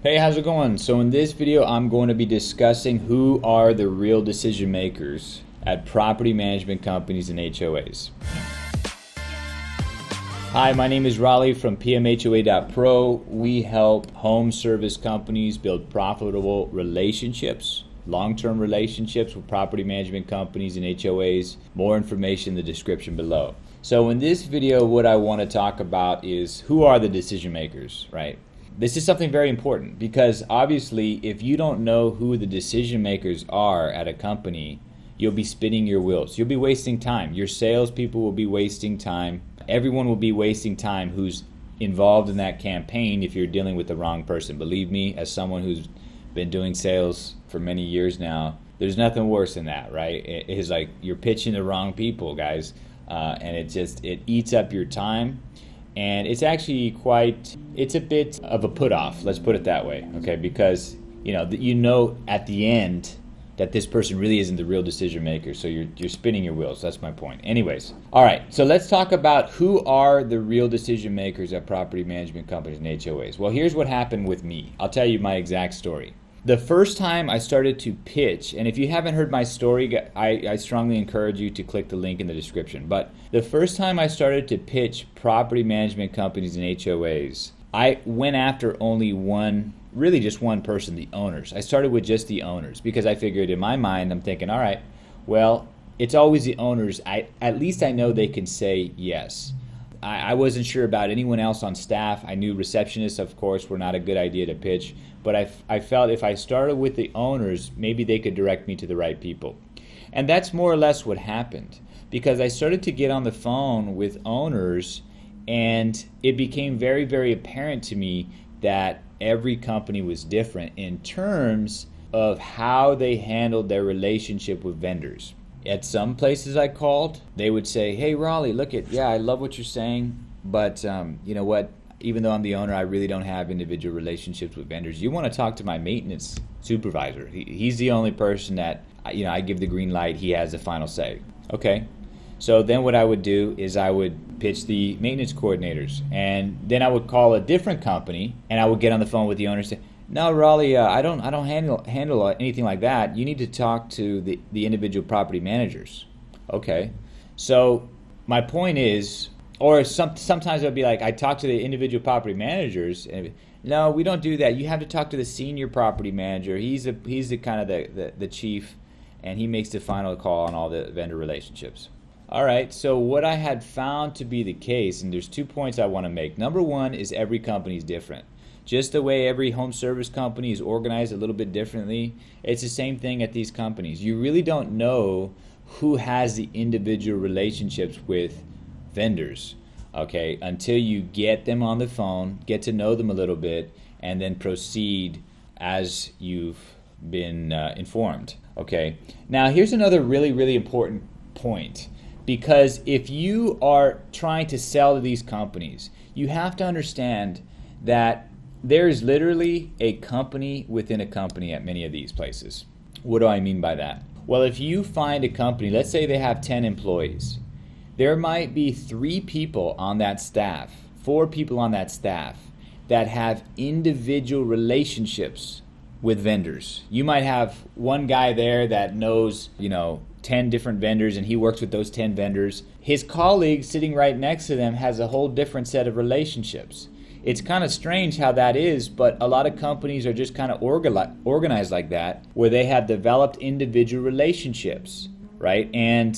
Hey, how's it going? So in this video, I'm going to be discussing who are the real decision makers at property management companies and HOAs. Hi, my name is Raleigh from PMHOA.pro. We help home service companies build profitable relationships, long-term relationships with property management companies and HOAs. More information in the description below. So in this video, what I want to talk about is who are the decision makers, right? This is something very important because obviously if you don't know who the decision makers are at a company, you'll be spinning your wheels. You'll be wasting time. Your salespeople will be wasting time. Everyone will be wasting time who's involved in that campaign if you're dealing with the wrong person. Believe me, as someone who's been doing sales for many years now, there's nothing worse than that, right? It is like you're pitching the wrong people, guys, and it eats up your time. And it's actually it's a bit of a put off, let's put it that way, okay? Because, you know at the end that this person really isn't the real decision maker, so you're spinning your wheels. That's my point. Anyways, all right, so let's talk about who are the real decision makers at property management companies and HOAs. Well, here's what happened with me. I'll tell you my exact story. The first time I started to pitch, and if you haven't heard my story, I strongly encourage you to click the link in the description. But the first time I started to pitch property management companies and HOAs, I went after only just one person, the owners. I started with just the owners because I figured in my mind, I'm thinking, all right, well, it's always the owners. At least I know they can say yes. I wasn't sure about anyone else on staff. I knew receptionists, of course, were not a good idea to pitch. But I felt if I started with the owners, maybe they could direct me to the right people. And that's more or less what happened. Because I started to get on the phone with owners, and it became very, very apparent to me that every company was different in terms of how they handled their relationship with vendors. At some places I called, they would say, hey, Raleigh, I love what you're saying, but you know what? Even though I'm the owner, I really don't have individual relationships with vendors. You want to talk to my maintenance supervisor. He's the only person that, I give the green light. He has the final say. Okay. So then what I would do is I would pitch the maintenance coordinators, and then I would call a different company, and I would get on the phone with the owner and say, no, Raleigh, I don't handle anything like that. You need to talk to the individual property managers. Okay. So my point is, or sometimes I'd be like, I talk to the individual property managers, and no, we don't do that. You have to talk to the senior property manager. He's the kind of the chief, and he makes the final call on all the vendor relationships. All right, so what I had found to be the case, and there's 2 points I want to make. Number one is every company is different. Just the way every home service company is organized a little bit differently, it's the same thing at these companies. You really don't know who has the individual relationships with vendors, okay, until you get them on the phone, get to know them a little bit, and then proceed as you've been informed, okay? Now, here's another really, really important point, because if you are trying to sell to these companies, you have to understand that there's literally a company within a company at many of these places. What do I mean by that? Well, if you find a company, let's say they have 10 employees, there might be 3 people on that staff, 4 people on that staff that have individual relationships with vendors. You might have one guy there that knows, 10 different vendors, and he works with those 10 vendors. His colleague sitting right next to them has a whole different set of relationships. It's kind of strange how that is, but a lot of companies are just kind of organized like that, where they have developed individual relationships, right? And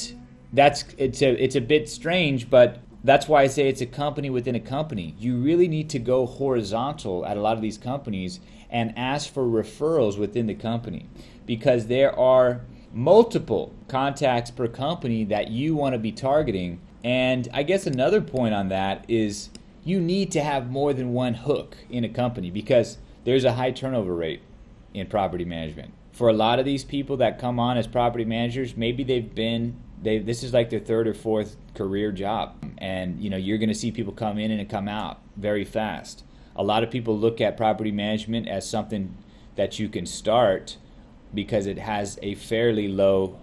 it's a bit strange, but that's why I say it's a company within a company. You really need to go horizontal at a lot of these companies and ask for referrals within the company, because there are multiple contacts per company that you want to be targeting. And I guess another point on that is you need to have more than one hook in a company, because there's a high turnover rate in property management. For a lot of these people that come on as property managers, maybe this is like their 3rd or 4th career job, and you're going to see people come in and come out very fast. A lot of people look at property management as something that you can start because it has a fairly low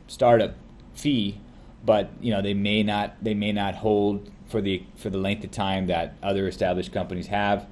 startup fee, but they may not hold for the length of time that other established companies have.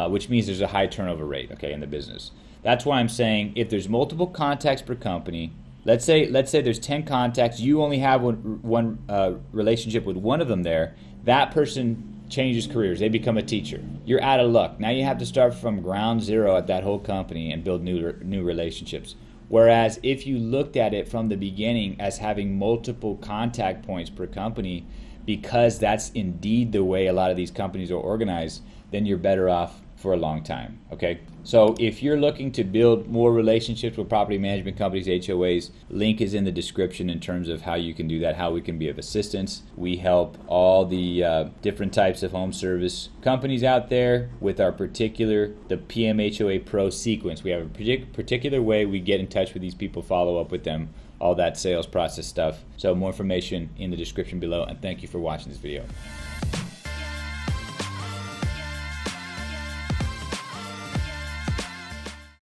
which means there's a high turnover rate, okay, in the business. That's why I'm saying if there's multiple contacts per company, let's say there's 10 contacts, you only have one relationship with one of them there, that person changes careers, they become a teacher. You're out of luck. Now you have to start from ground zero at that whole company and build new relationships. Whereas if you looked at it from the beginning as having multiple contact points per company, because that's indeed the way a lot of these companies are organized, then you're better off for a long time, okay? So if you're looking to build more relationships with property management companies, HOAs, link is in the description in terms of how you can do that, how we can be of assistance. We help all the different types of home service companies out there with our the PMHOA Pro sequence. We have a particular way we get in touch with these people, follow up with them, all that sales process stuff. So more information in the description below, and thank you for watching this video.